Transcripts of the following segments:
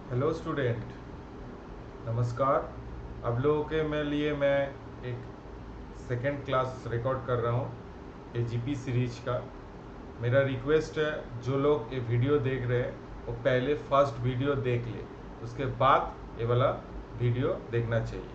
Hello student, नमस्कार। आप लोगों के लिए मैं एक सेकेंड क्लास रिकॉर्ड कर रहा हूँ एजीपी सीरीज का। मेरा रिक्वेस्ट है, जो लोग ये वीडियो देख रहे हैं वो पहले फर्स्ट वीडियो देख ले, उसके बाद ये वाला वीडियो देखना चाहिए।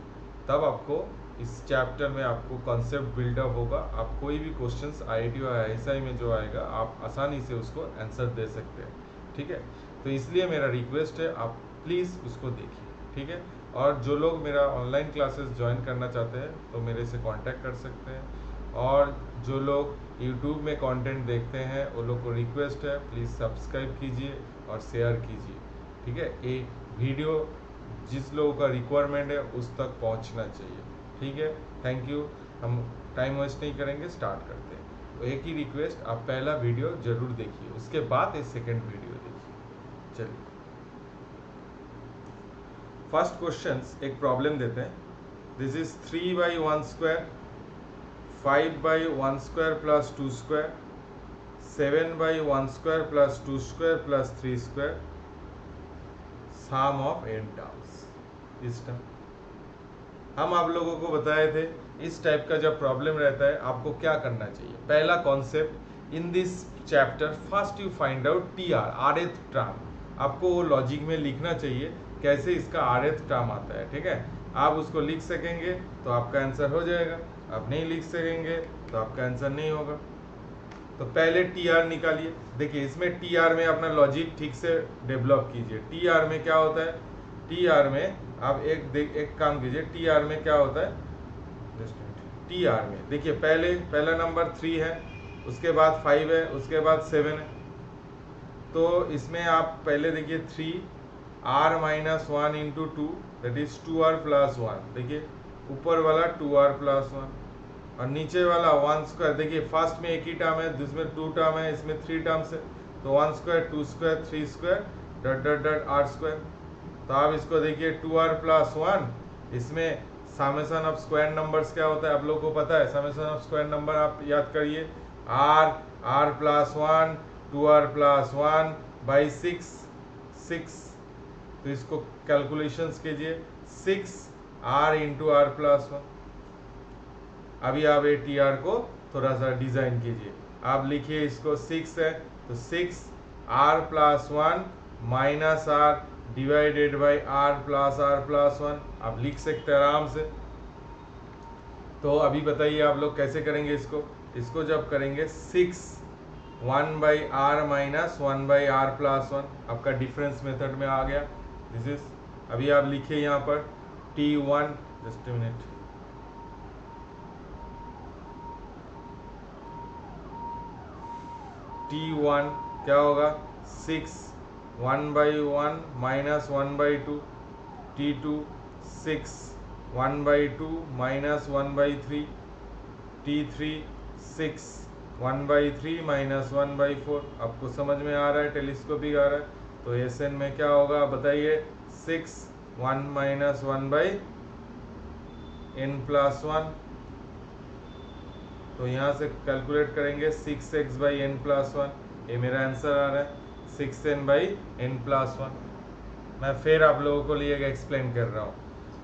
तब आपको इस चैप्टर में आपको कॉन्सेप्ट बिल्डअप होगा। आप कोई भी क्वेश्चंस आईआईटी और आईएसआई में जो आएगा आप आसानी से उसको आंसर दे सकते हैं। ठीक है, तो इसलिए मेरा रिक्वेस्ट है आप प्लीज़ उसको देखिए। ठीक है, और जो लोग मेरा ऑनलाइन क्लासेस ज्वाइन करना चाहते हैं तो मेरे से कांटेक्ट कर सकते हैं। और जो लोग यूट्यूब में कंटेंट देखते हैं वो लोग को रिक्वेस्ट है, प्लीज़ सब्सक्राइब कीजिए और शेयर कीजिए। ठीक है, ये वीडियो जिस लोगों का रिक्वायरमेंट है उस तक पहुंचना चाहिए। ठीक है, थैंक यू। हम टाइम वेस्ट नहीं करेंगे, स्टार्ट करते हैं। तो एक ही रिक्वेस्ट, आप पहला वीडियो जरूर देखिए, उसके बाद ये सेकेंड वीडियो देखिए। चलिए, फर्स्ट क्वेश्चन एक प्रॉब्लम देते हैं। This is 3/1² 5/1² plus 2² 7/1² plus 2² plus 3², sum of n terms. इस टर्म हम आप लोगों को बताए थे, इस टाइप का जब प्रॉब्लम रहता है आपको क्या करना चाहिए। पहला concept in this chapter, first you find out T R, rth term. आपको वो लॉजिक में लिखना चाहिए कैसे इसका आरएथ टर्म आता है। ठीक है, आप उसको लिख सकेंगे तो आपका आंसर हो जाएगा, आप नहीं लिख सकेंगे तो आपका आंसर नहीं होगा। तो पहले टी आर निकालिए। देखिए, इसमें टी आर में अपना लॉजिक ठीक से डेवलप कीजिए। टी आर में क्या होता है, टी आर में आप एक काम कीजिए। टी आर में क्या होता है, टी आर में देखिए, पहला नंबर 3 है, उसके बाद 5 है, उसके बाद 7 है। तो इसमें आप पहले देखिए 3r-1 into 2, that is 2r+1। देखिए ऊपर वाला 2r+1 और नीचे वाला 1²। देखिए फर्स्ट में एक ही टर्म है, जिसमें 2 टर्म है, इसमें 3 टर्म्स है। तो 1², 2², 3² डॉट डॉट डॉट r²। तो आप इसको देखिए 2r+1, इसमें समेशन ऑफ स्क्वायर नंबर्स क्या होता है आप लोगों को पता है। समेशन ऑफ स्क्वायर नंबर आप याद करिए, r+1 2r+1 बाई 6। तो इसको कैलकुलेशंस कीजिए, 6r इंटू r+1। अभी आप ए टी आर को थोड़ा सा डिजाइन कीजिए। आप लिखिए, इसको 6 है तो 6r+1 minus are divided by r+r+1 आप लिख सकते हैं आराम से। तो अभी बताइए आप लोग कैसे करेंगे इसको जब करेंगे 6 1/r माइनस 1/r+1, आपका डिफरेंस मेथड में आ गया। दिस इज, अभी आप लिखिए यहाँ पर t1, just a minute, t1 क्या होगा, 6 1/1 minus 1/2, t2 6 1/2 minus 1/3, t3 6 1/3 minus 1/4। आपको समझ में आ रहा है, टेलीस्कोपिक आ रहा है। तो एस एन में क्या होगा बताइए, 6 1 माइनस 1/n+1। तो यहाँ से कैलकुलेट करेंगे 6x/n+1, ये मेरा आंसर आ रहा है 6n/n+1। मैं फिर आप लोगों को लिए एक्सप्लेन कर रहा हूँ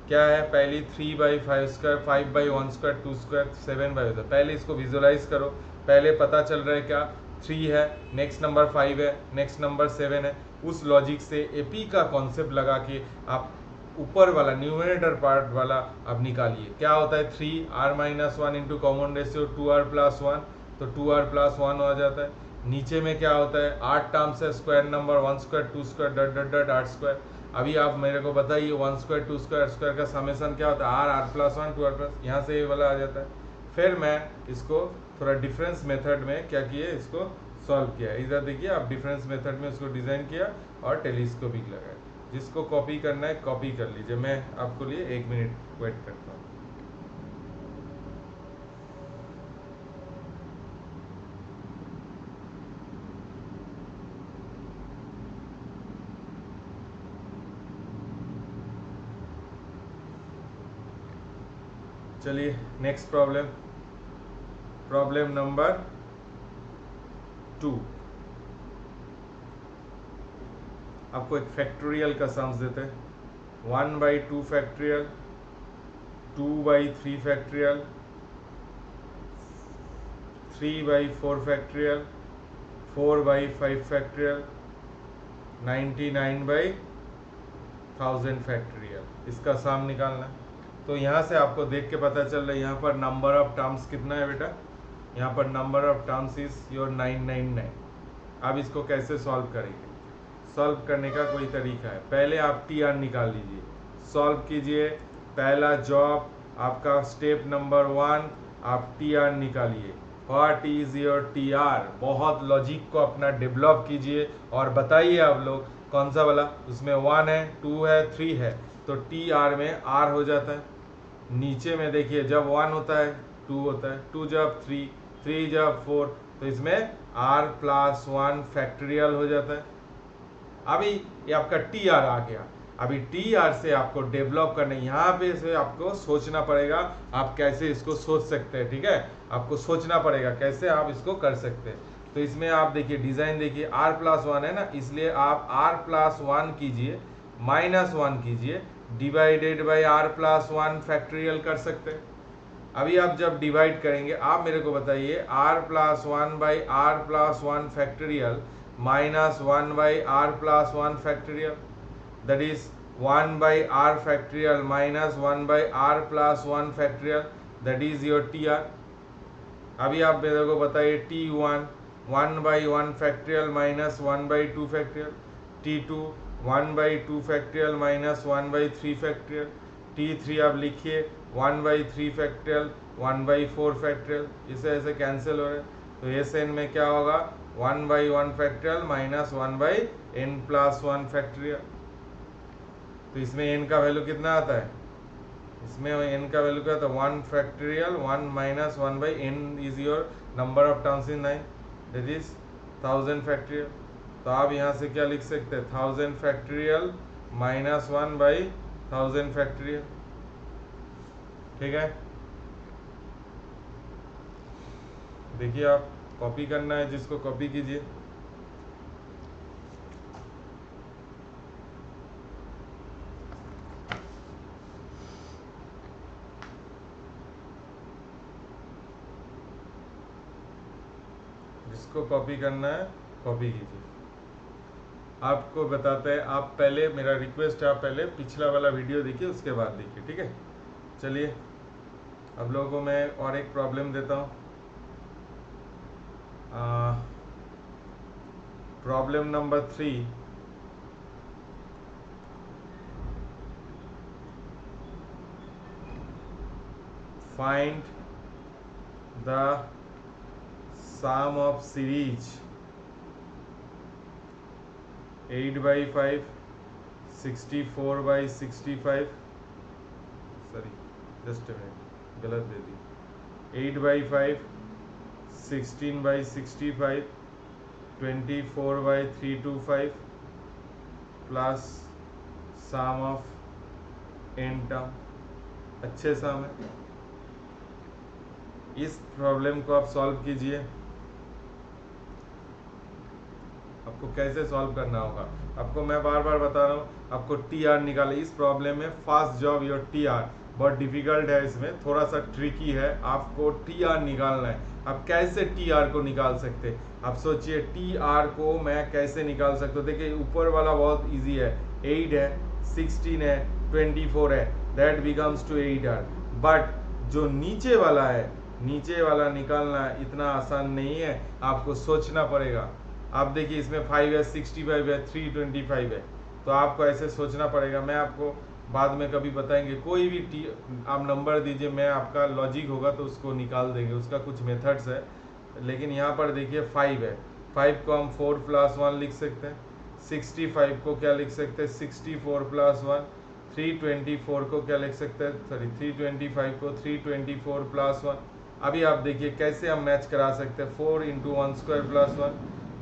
क्या है। पहली 3/5², 5/1², 2², 7/, पहले इसको विजुलाइज करो। पहले पता चल रहा है क्या, 3 है, नेक्स्ट नंबर 5 है, नेक्स्ट नंबर 7 है। उस लॉजिक से एपी का कॉन्सेप्ट लगा के आप ऊपर वाला न्यूमरेटर पार्ट वाला अब निकालिए। क्या होता है, 3r-1 into common ratio 2r+1, तो 2r+1 हो जाता है। नीचे में क्या होता है, 8 टर्म्स है, square number 1², 2² dot dot dot 8²। अभी आप मेरे को बताइए 1², 2² 8² का समेशन क्या होता है, r+1 2r+, यहाँ से ये वाला आ जाता है। फिर मैं इसको थोड़ा डिफरेंस मेथड में क्या किए, इसको सॉल्व किया। इधर देखिए, आप डिफरेंस मेथड में उसको डिज़ाइन किया और टेलीस्कोपिक लगाया। जिसको कॉपी करना है कॉपी कर लीजिए, मैं आपको लिए 1 मिनट वेट करता हूँ। चलिए नेक्स्ट प्रॉब्लम नंबर 2। आपको एक फैक्टोरियल का सम्स देते हैं। 1/2 factorial, 2/3 factorial, 3/4 factorial, 4/5 factorial, 99/1000 factorial. इसका सम निकालना है। तो यहाँ से आपको देख के पता चल रहा है यहाँ पर नंबर ऑफ टर्म्स कितना है बेटा, यहाँ पर number of terms is your 999। अब इसको कैसे सॉल्व करेंगे? सॉल्व करने का कोई तरीका है, पहले आप टी आर निकाल लीजिए, सॉल्व कीजिए। पहला जॉब आपका स्टेप नंबर 1, आप टी आर निकालिए। What is your T R? बहुत लॉजिक को अपना डेवलप कीजिए और बताइए आप लोग कौन सा वाला, उसमें 1 है, 2 है, 3 है, तो टी आर में आर हो जाता है। नीचे में देखिए जब 1 होता है 2 होता है, 2 जब 3, 3 जब 4, तो इसमें r+1 फैक्टोरियल हो जाता है। अभी ये आपका टी आर आ गया। अभी टी आर से आपको डेवलप करना, यहाँ पे से आपको सोचना पड़ेगा आप कैसे इसको सोच सकते हैं। ठीक है, आपको सोचना पड़ेगा कैसे आप इसको कर सकते हैं। तो इसमें आप देखिए डिजाइन देखिए, r+1 है ना, इसलिए आप r+1 कीजिए, -1 कीजिए, डिवाइडेड बाई r+1 फैक्टोरियल कर सकते हैं। अभी आप जब डिवाइड करेंगे, आप मेरे को बताइए r+1 by r+1 factorial -1/r+1 factorial, that is 1/r factorial -1/r+1 factorial, that is your TR। अभी आप मेरे को बताइए T1 1/1 factorial -1/2 factorial, T2 1/2 factorial -1/3 factorial, T3 आप लिखिए 1/3 फैक्टोरियल 1/4 फैक्टोरियल। इसे ऐसे कैंसिल हो रहे हैं, तो SN में क्या होगा 1/1 फैक्टोरियल -1/n+1 फैक्टोरियल। तो इसमें n का वैल्यू कितना आता है, इसमें n का वैल्यू क्या था 1 factorial 1 - 1/n is your number of terms in 9, that is 1000 factorial. तो आप यहाँ से क्या लिख सकते हैं 1000 फैक्टोरियल -1/1000 फैक्टोरियल। ठीक है, देखिए आप कॉपी करना है, जिसको कॉपी कीजिए। जिसको कॉपी करना है कॉपी कीजिए। आपको बताते हैं, आप पहले, मेरा रिक्वेस्ट है आप पहले पिछला वाला वीडियो देखिए, उसके बाद देखिए। ठीक है, चलिए अब लोगों को मैं और एक प्रॉब्लम देता हूँ। Problem number 3, find the sum of series 8/5 64/65, sorry just a minute गलत दे दी, 8/5 16/65 24/325 plus sum of n term. अच्छे सम है। इस प्रॉब्लम को आप सॉल्व कीजिए। आपको कैसे सॉल्व करना होगा, आपको मैं बार बार बता रहा हूँ, आपको टी आर निकाले। इस प्रॉब्लम में first job your T R, बहुत डिफिकल्ट है, इसमें थोड़ा सा ट्रिकी है, आपको टी आर निकालना है। आप कैसे टी आर को निकाल सकते हैं, आप सोचिए टी आर को मैं कैसे निकाल सकता हूँ। देखिए ऊपर वाला बहुत इजी है, 8 है, 16 है, 24 है, that becomes to 8R। But जो नीचे वाला है, नीचे वाला निकालना इतना आसान नहीं है, आपको सोचना पड़ेगा। आप देखिए इसमें 5 है, 65 है, 325 है, तो आपको ऐसे सोचना पड़ेगा। मैं आपको बाद में कभी बताएंगे, कोई भी आप नंबर दीजिए, मैं आपका लॉजिक होगा तो उसको निकाल देंगे, उसका कुछ मेथड्स है। लेकिन यहाँ पर देखिए 5 है, 5 को हम 4+1 लिख सकते हैं, 65 को क्या लिख सकते हैं 64+1, 324 को क्या लिख सकते हैं, सॉरी 325 को 324+1। अभी आप देखिए कैसे हम मैच करा सकते हैं, 4 × 1² + 1,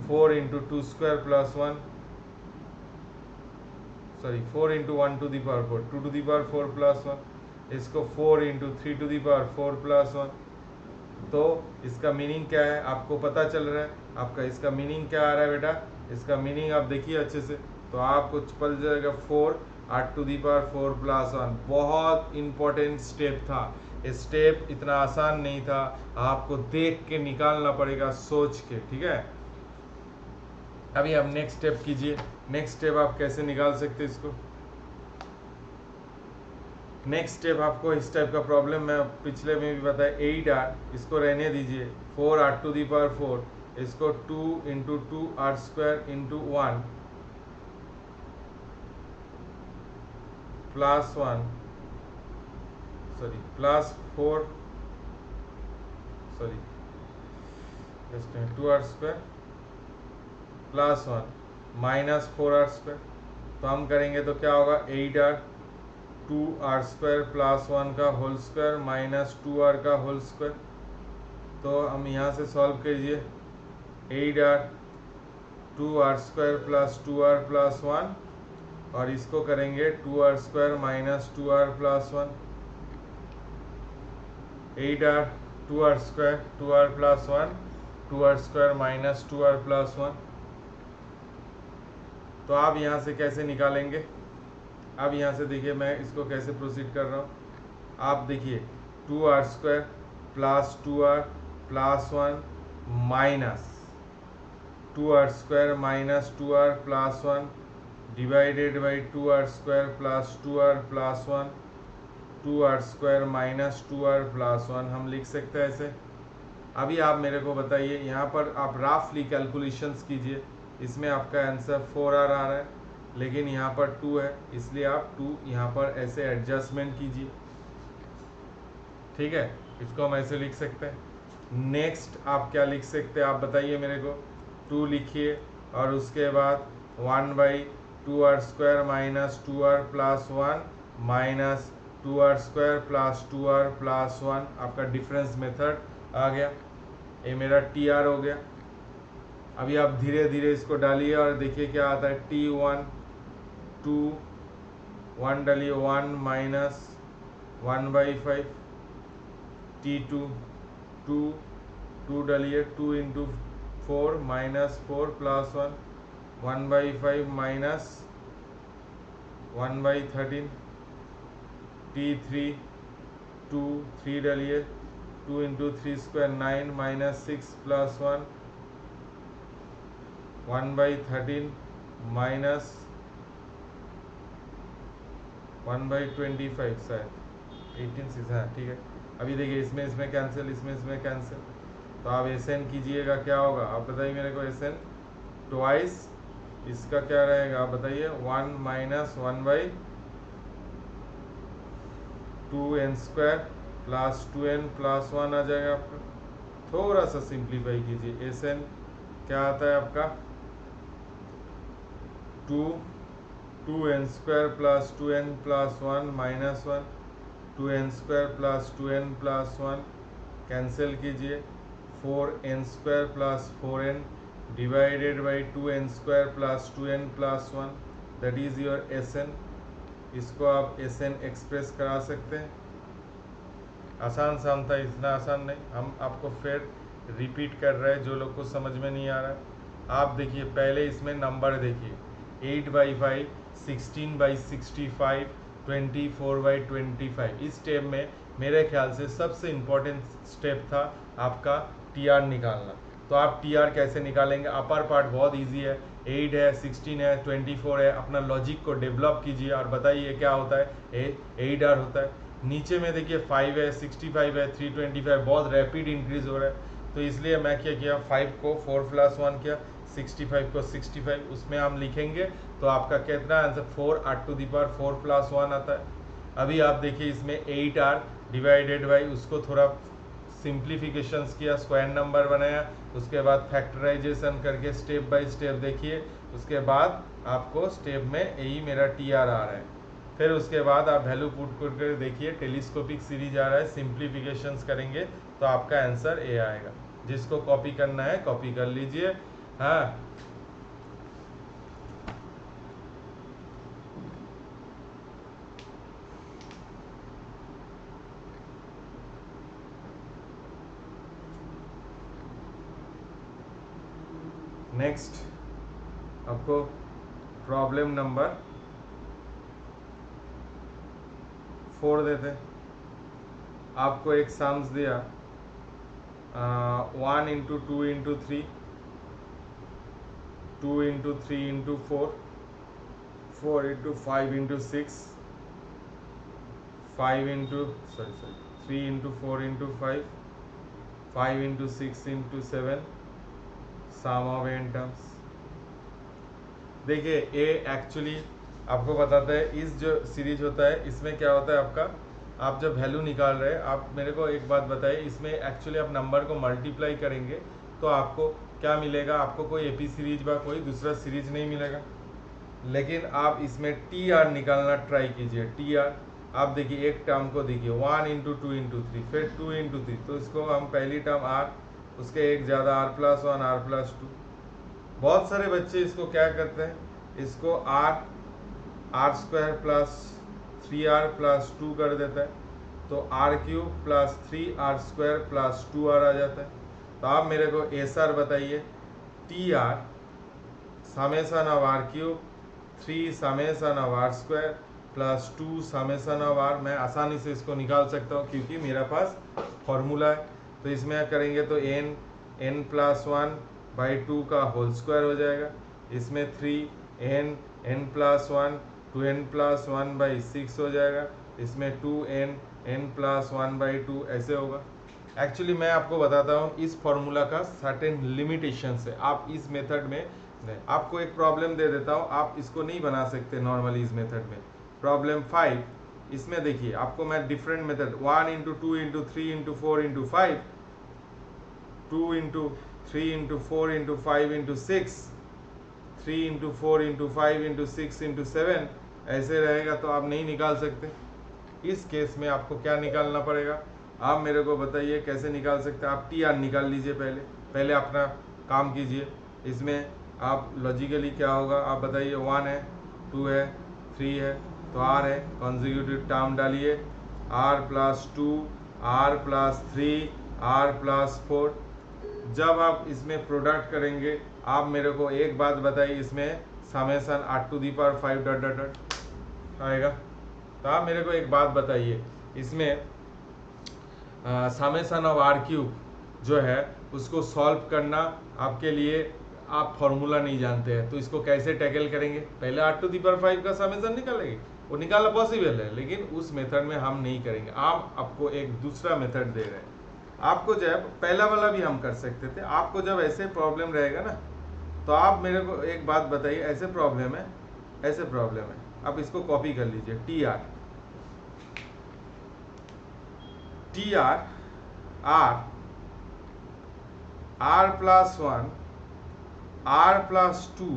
4 × 2² + 1, सॉरी 4 × 1⁴, 2⁴ + 1, इसको 4 × 3⁴ + 1। तो इसका मीनिंग क्या है आपको पता चल रहा है, आपका इसका मीनिंग क्या आ रहा है बेटा, इसका मीनिंग आप देखिए अच्छे से, तो आपको पल जाएगा 4 8⁴ प्लस 1। बहुत इंपॉर्टेंट स्टेप था, स्टेप इतना आसान नहीं था, आपको देख के निकालना पड़ेगा, सोच के, ठीक है। अभी आप नेक्स्ट स्टेप कीजिए। नेक्स्ट स्टेप आप कैसे निकाल सकते हैं इसको। नेक्स्ट स्टेप आपको इस टाइप का प्रॉब्लम मैं पिछले में भी बताया, 8r, इसको रहने दीजिए, 4 8⁴, इसको 2 × 2r² × 1 plus 1 plus 4 2r² plus 1 minus 4r²। तो हम करेंगे तो क्या होगा, 8r 2r² प्लस 1 का होल स्क्वायर माइनस 2r का होल स्क्वायर। तो हम यहाँ से सॉल्व कीजिए, 8r 2r² plus 2r plus 1, और इसको करेंगे 2r² minus 2r plus 1। 8r 2r² plus 1 2r² minus 2r plus 1। तो आप यहाँ से कैसे निकालेंगे। अब यहाँ से देखिए मैं इसको कैसे प्रोसीड कर रहा हूँ। आप देखिए 2r² plus 2r plus 1 minus 2r² minus 2r plus 1 divided by 2r² plus 2r plus 1 2r² minus 2r plus 1 हम लिख सकते हैं ऐसे। अभी आप मेरे को बताइए, यहाँ पर आप राफली कैलकुलेशंस कीजिए, इसमें आपका आंसर 4r आ रहा है, लेकिन यहाँ पर 2 है, इसलिए आप 2 यहाँ पर ऐसे एडजस्टमेंट कीजिए, ठीक है। इसको हम ऐसे लिख सकते हैं। नेक्स्ट आप क्या लिख सकते हैं, आप बताइए मेरे को। 2 लिखिए और उसके बाद 1/2r² minus 2r plus 1 minus 2r² plus 2r plus 1, आपका डिफरेंस मेथड आ गया, ये मेरा TR हो गया। अभी आप धीरे धीरे इसको डालिए और देखिए क्या आता है। T1 2 1 डालिए 1 माइनस 1/5, T2 2 2 डालिए 2 × 4 माइनस 4 प्लस 1 1/5 माइनस 1/13, T3 2 3 डालिए 2 × 3² 9 माइनस 6 प्लस 1 1/13 माइनस 1/25 शायद 18 6, हाँ ठीक है। अभी देखिए इसमें कैंसिल, इसमें कैंसिल, तो आप SN कीजिएगा, क्या होगा आप बताइए मेरे को। SN ट्वाइस इसका क्या रहेगा आप बताइए, 1 minus 1/2n² plus 2n plus 1 आ जाएगा आपका। थोड़ा सा सिंप्लीफाई कीजिए, SN क्या आता है आपका 2n² plus 2n plus 1 minus 1 2n² plus 2n plus 1 cancel कीजिए, 4n² plus 4n divided by 2n² plus 2n plus 1, that is your SN। इसको आप SN एक्सप्रेस करा सकते हैं। आसान सा था, इतना आसान नहीं, हम आपको फिर रिपीट कर रहे हैं जो लोग को समझ में नहीं आ रहा है। आप देखिए पहले इसमें नंबर देखिए, 8/5 16/65 24/25। इस स्टेप में मेरे ख्याल से सबसे इम्पोर्टेंट स्टेप था आपका TR निकालना। तो आप TR कैसे निकालेंगे। अपर पार्ट बहुत इजी है, 8 है 16 है 24 है, अपना लॉजिक को डेवलप कीजिए और बताइए क्या होता है, 8R होता है। नीचे में देखिए 5 है 65 है 325, बहुत रैपिड इंक्रीज हो रहा है, तो इसलिए मैं क्या किया, 5 को 4 + 1 किया, 65 को 65, उसमें हम लिखेंगे तो आपका कितना आंसर 4 8⁴ प्लस 1 आता है। अभी आप देखिए इसमें 8R डिवाइडेड बाई, उसको थोड़ा सिंप्लीफिकेशंस किया, स्क्वायर नंबर बनाया, उसके बाद फैक्टराइजेशन करके स्टेप बाय स्टेप देखिए, उसके बाद आपको स्टेप में यही मेरा TR आ रहा है। फिर उसके बाद आप वैल्यू पुट कर देखिए, टेलीस्कोपिक सीरीज आ रहा है, सिंप्लीफिकेशंस करेंगे तो आपका आंसर A आएगा। जिसको कॉपी करना है कॉपी कर लीजिए। हाँ, नेक्स्ट आपको प्रॉब्लम नंबर 4 देते हैं। आपको एक सम्स दिया 1 into 2 into 3, 2 into 3 into 4, 4 into 5 into 6, 5 into 3 into 4 into 5, 5 into 6 into 7, sum of n terms. देखिए ये एक्चुअली आपको बताता है, इस जो सीरीज होता है इसमें क्या होता है आपका, आप जब वैल्यू निकाल रहे हैं, आप मेरे को एक बात बताइए, इसमें एक्चुअली आप नंबर को मल्टीप्लाई करेंगे तो आपको क्या मिलेगा, आपको कोई एपी सीरीज व कोई दूसरा सीरीज नहीं मिलेगा। लेकिन आप इसमें टी आर निकालना ट्राई कीजिए। टी आर आप देखिए, एक टर्म को देखिए 1 इंटू 2 इंटू 3, फिर 2 इंटू 3, तो इसको हम पहली टर्म आर, उसके एक ज़्यादा आर प्लस 1 आर प्लस 2। बहुत सारे बच्चे इसको क्या करते हैं, इसको are square plus 3r plus 2 कर देता है, तो R cube plus 3r square plus 2r आ जाता है। तो आप मेरे को एस आर बताइए, T R summation of R cube 3 summation of R square plus 2 summation of R. मैं आसानी से इसको निकाल सकता हूँ क्योंकि मेरा पास फॉर्मूला है। तो इसमें करेंगे तो n प्लस 1 बाई 2 का होल स्क्वायर हो जाएगा। इसमें 3n plus 1 2n plus 1 by 6 हो जाएगा। इसमें 2n प्लस 1 बाई 2 ऐसे होगा। एक्चुअली मैं आपको बताता हूँ इस फॉर्मूला का सर्टेन लिमिटेशंस है। आप इस मेथड में नहीं, आपको एक प्रॉब्लम दे देता हूँ, आप इसको नहीं बना सकते नॉर्मली इस मेथड में। प्रॉब्लम 5, इसमें देखिए आपको मैं different method 1 into 2 into 3 into 4 into 5, 2 into 3 into 4 into 5 into 6, 3 into 4 into 5 into 6 into 7 ऐसे रहेगा, तो आप नहीं निकाल सकते। इस केस में आपको क्या निकालना पड़ेगा, आप मेरे को बताइए कैसे निकाल सकते हैं। आप टी आर निकाल लीजिए, पहले अपना काम कीजिए। इसमें आप लॉजिकली क्या होगा आप बताइए, 1 है 2 है 3 है, तो आर है, कॉन्जिक्यूटिव टर्म डालिए, R plus 2 R plus 3 R plus 4। जब आप इसमें प्रोडक्ट करेंगे, आप मेरे को एक बात बताइए, इसमें summation R to the power 5 dot dot dot आएगा। तो आप मेरे को एक बात बताइए, इसमें समेसन ऑफ आर क्यूब जो है उसको सॉल्व करना आपके लिए, आप फॉर्मूला नहीं जानते हैं तो इसको कैसे टैकल करेंगे। पहले आर टू दी पावर 5 का समेसन निकालेंगे, वो निकालना पॉसिबल है, लेकिन उस मेथड में हम नहीं करेंगे। आप आपको एक दूसरा मेथड दे रहे हैं। आपको जब पहला वाला भी हम कर सकते थे, आपको जब ऐसे प्रॉब्लम रहेगा ना, तो आप मेरे को एक बात बताइए, ऐसे प्रॉब्लम है, ऐसे प्रॉब्लम है, आप इसको कॉपी कर लीजिए। T R R plus 1 are plus 2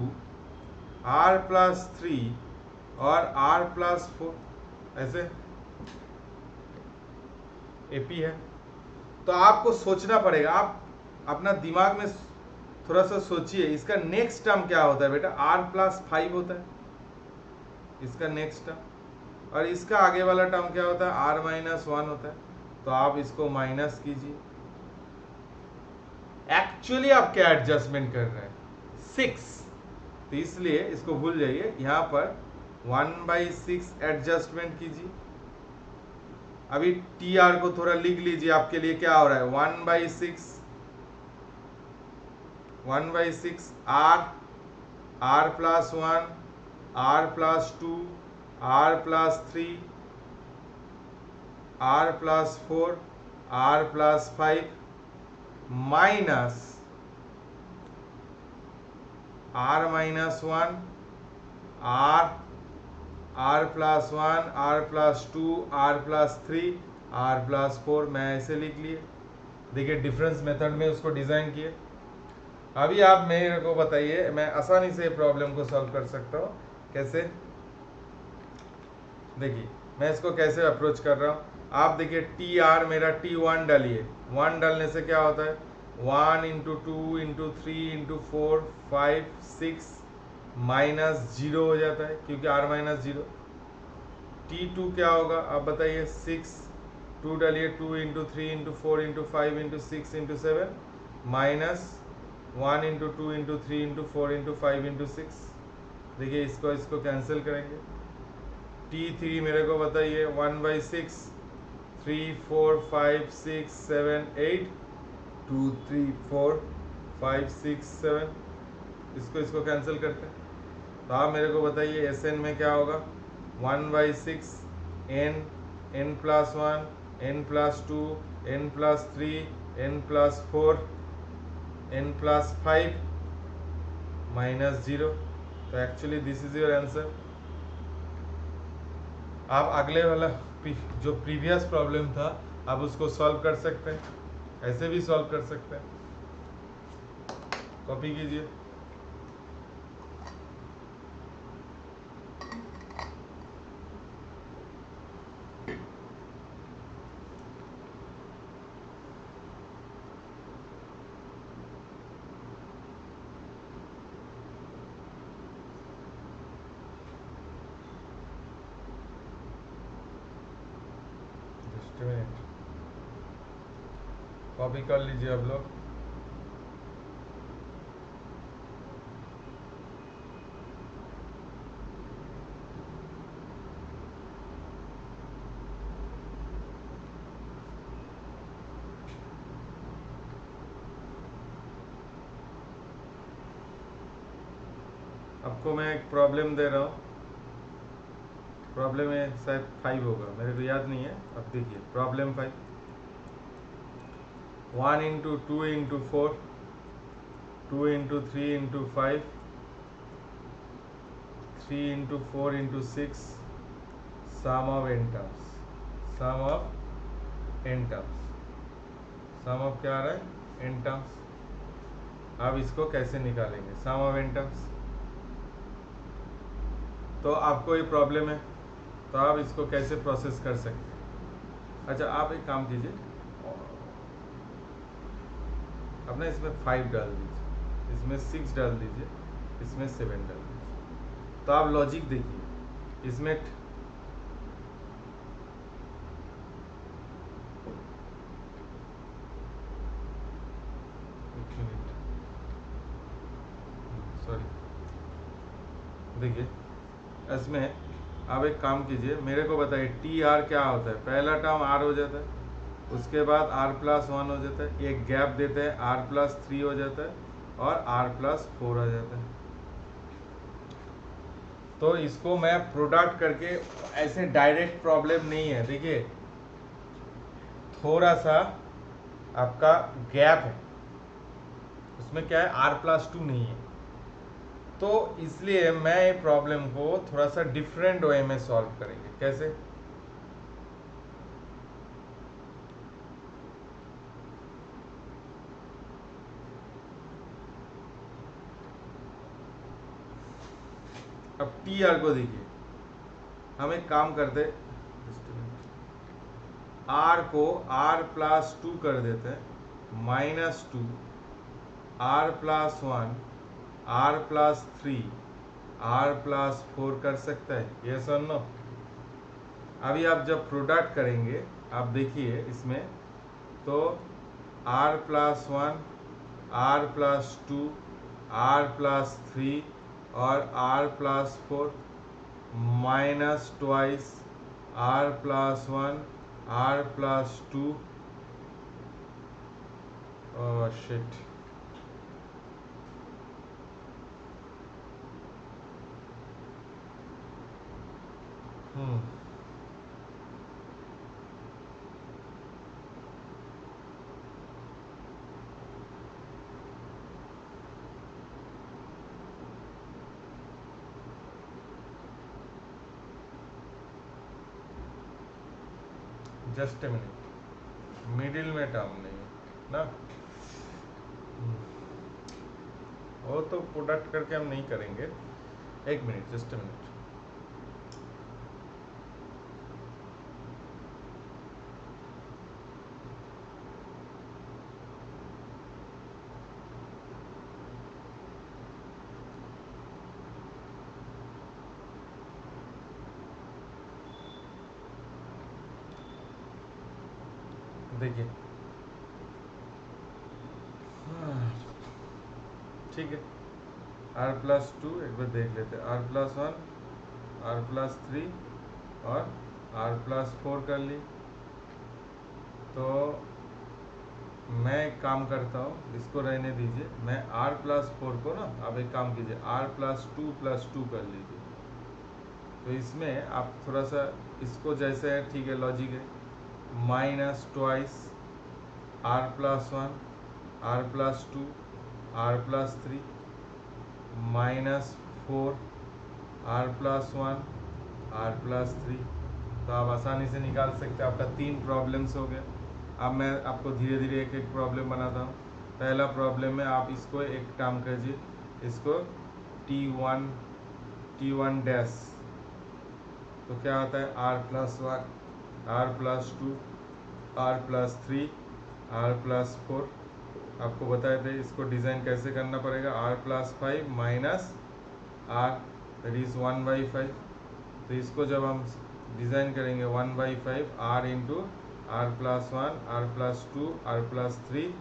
R plus 3 और आर प्लस 4 ऐसे एपी है। तो आपको सोचना पड़ेगा, आप अपना दिमाग में थोड़ा सा सोचिए, इसका नेक्स्ट टर्म क्या होता है बेटा, आर प्लस 5 होता है इसका नेक्स्ट टर्म, और इसका आगे वाला टर्म क्या होता है, आर माइनस 1 होता है। तो आप इसको माइनस कीजिए। एक्चुअली आप क्या एडजस्टमेंट कर रहे हैं, 6, तो इसलिए इसको भूल जाइए। यहाँ पर 1/6 एडजस्टमेंट कीजिए। अभी टी आर को थोड़ा लिख लीजिए, आपके लिए क्या हो रहा है, 1/6 R plus 1 are plus 2 R plus 3 R plus 4 R plus 5 minus R minus 1 are plus 1 are plus 2 R plus 3 R plus 4। मैं ऐसे लिख लिए, देखिए डिफरेंस मेथड में उसको डिजाइन किए। अभी आप मेरे को बताइए, मैं आसानी से प्रॉब्लम को सॉल्व कर सकता हूँ कैसे। देखिए मैं इसको कैसे अप्रोच कर रहा हूँ। आप देखिए टी आर मेरा T1 डालिए, 1 डालने से क्या होता है, 1 इंटू 2 इंटू 3 इंटू 4 5 6 माइनस 0 हो जाता है क्योंकि आर माइनस 0। T2 क्या होगा आप बताइए, 6 2 डालिए, 2 into 3 into 4 into 5 into 6 into 7 minus 1 into 2 into 3 into 4 into 5 into 6 देखिए इसको इसको कैंसिल करेंगे। T3 मेरे को बताइए 1/6, 3 4 5 6 7 8 2 3 4 5 6 7, इसको इसको कैंसिल करते हैं। तो आप मेरे को बताइए SN में क्या होगा। 1/6 n+1 n+2 n+3 n+4 n+5 -0। तो actually this is your answer. आप अगले वाला जो प्रीवियस प्रॉब्लम था आप उसको सॉल्व कर सकते हैं, ऐसे भी सॉल्व कर सकते हैं। कॉपी कीजिए। जस्ट मिनट, कॉपी कर लीजिए आप लोग। आपको मैं एक प्रॉब्लम दे रहा हूँ। प्रॉब्लम है शायद 5 होगा, मेरे को याद नहीं है। अब देखिए problem 5, 1 × 2 × 4 2 × 3 × 5 3 × 4 × 6 sum of n terms, sum of n terms, sum of क्या आ रहा है n terms। अब इसको कैसे निकालेंगे sum of n terms। तो आपको ये प्रॉब्लम है तो आप इसको कैसे प्रोसेस कर सकते हैं। अच्छा आप एक काम कीजिए, अब ना इसमें 5 डाल दीजिए, इसमें 6 डाल दीजिए, इसमें 7 डाल दीजिए। तो आप लॉजिक देखिए इसमें सॉरी देखिए इसमें आप एक काम कीजिए, मेरे को बताइए TR क्या होता है। पहला टर्म R हो जाता है, उसके बाद R+1 हो जाता है, एक गैप देते हैं R+3 हो जाता है और R+4 आ जाता है। तो इसको मैं प्रोडक्ट करके, ऐसे डायरेक्ट प्रॉब्लम नहीं है। देखिए थोड़ा सा आपका गैप है, उसमें क्या है R+2 नहीं है। तो इसलिए मैं ये प्रॉब्लम को थोड़ा सा डिफरेंट वे में सॉल्व करेंगे। कैसे? अब TR को देखिए, हम एक काम करते R को R+2 कर देते हैं, -2 R+1 R+3 R+4 कर सकता है, यस और नो। अभी आप जब प्रोडक्ट करेंगे आप देखिए इसमें, तो R+1 R+2 R+3 और R+4 -2 R+1 R+2 shit just a minute, middle में टर्म नहीं है ना, वो तो प्रोडक्ट करके हम नहीं करेंगे। एक मिनट, जस्ट ए मिनट। देखिए ठीक है, आर प्लस टू एक बार देख लेते हैं, R plus one, R plus three और आर प्लस फोर कर ली। तो मैं एक काम करता हूँ, इसको रहने दीजिए, मैं आर प्लस फोर को ना, आप एक काम कीजिए, आर प्लस टू कर लीजिए। तो इसमें आप थोड़ा सा इसको जैसे है ठीक है, लॉजिक है, minus twice R plus one, R plus two, R plus three, minus four R plus one, R plus three. तो आप आसानी से निकाल सकते हैं, आपका 3 प्रॉब्लम्स हो गए। अब मैं आपको धीरे धीरे एक एक प्रॉब्लम बनाता हूँ। पहला प्रॉब्लम में आप इसको एक टर्म कीजिए, इसको T1 डैश, तो क्या आता है R plus one, R plus two, R plus three, R plus four. आपको बताए थे इसको डिज़ाइन कैसे करना पड़ेगा, R plus five minus R, that is 1/5। तो इसको जब हम डिज़ाइन करेंगे 1/5 R into R plus one, R plus two, R plus three,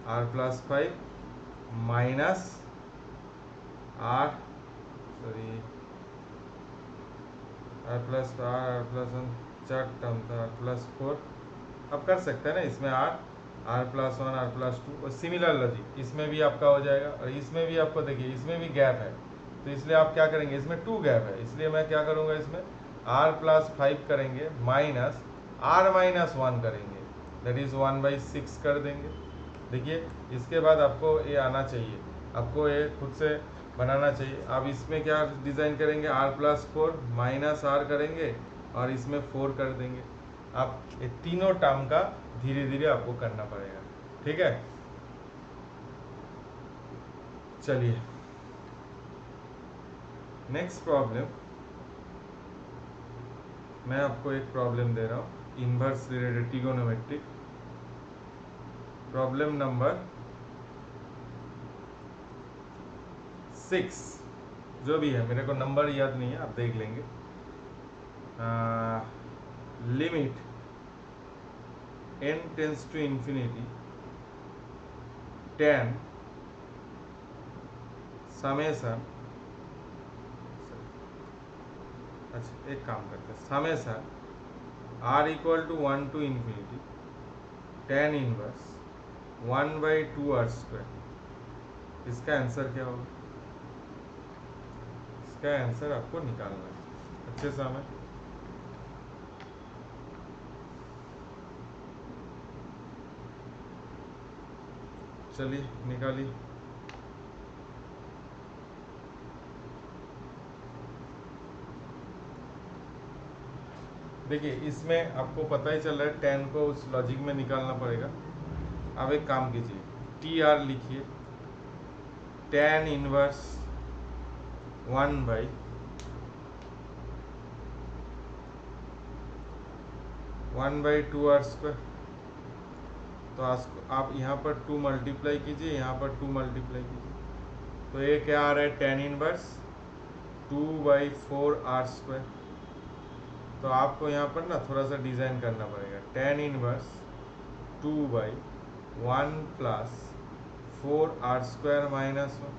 R plus five minus R, sorry R plus one, 4 term था, आर प्लस फोर। अब कर सकते हैं ना इसमें R plus one, R plus two, और similar logic इसमें भी आपका हो जाएगा। और इसमें भी आपको देखिए, इसमें भी गैप है, तो इसलिए आप क्या करेंगे, इसमें 2 गैप है, इसलिए मैं क्या करूँगा, इसमें आर प्लस फाइव करेंगे माइनस आर माइनस वन करेंगे, दैट इज़ 1/6 कर देंगे। देखिए इसके बाद आपको ये आना चाहिए, आपको ये खुद से बनाना चाहिए। अब इसमें क्या डिज़ाइन करेंगे, R plus four minus R करेंगे और इसमें 4 कर देंगे। आप ये तीनों टर्म का धीरे धीरे आपको करना पड़ेगा, ठीक है। चलिए नेक्स्ट प्रॉब्लम, मैं आपको एक प्रॉब्लम दे रहा हूँ, inverse related trigonometric problem number 6, जो भी है, मेरे को नंबर याद नहीं है, आप देख लेंगे। Limit n tends to infinity 10 summation, अच्छा एक काम करते हैं, summation r equal to 1 to infinity tan inverse 1/2 r square. इसका आंसर क्या होगा, इसका आंसर आपको निकालना है अच्छे से हमें। चलिए निकालिए। देखिए इसमें आपको पता ही चल रहा है 10 को उस लॉजिक में निकालना पड़ेगा। अब एक काम कीजिए, टी आर लिखिए, tan इनवर्स 1/2 r स्क्वायर। तो आप यहाँ पर 2 मल्टीप्लाई कीजिए, यहाँ पर 2 मल्टीप्लाई कीजिए, तो ये क्या आ रहा है, tan इनवर्स 2/4 r स्क्वायर। तो आपको यहाँ पर ना थोड़ा सा डिज़ाइन करना पड़ेगा, tan inverse 2/1 plus 4 r square minus 1।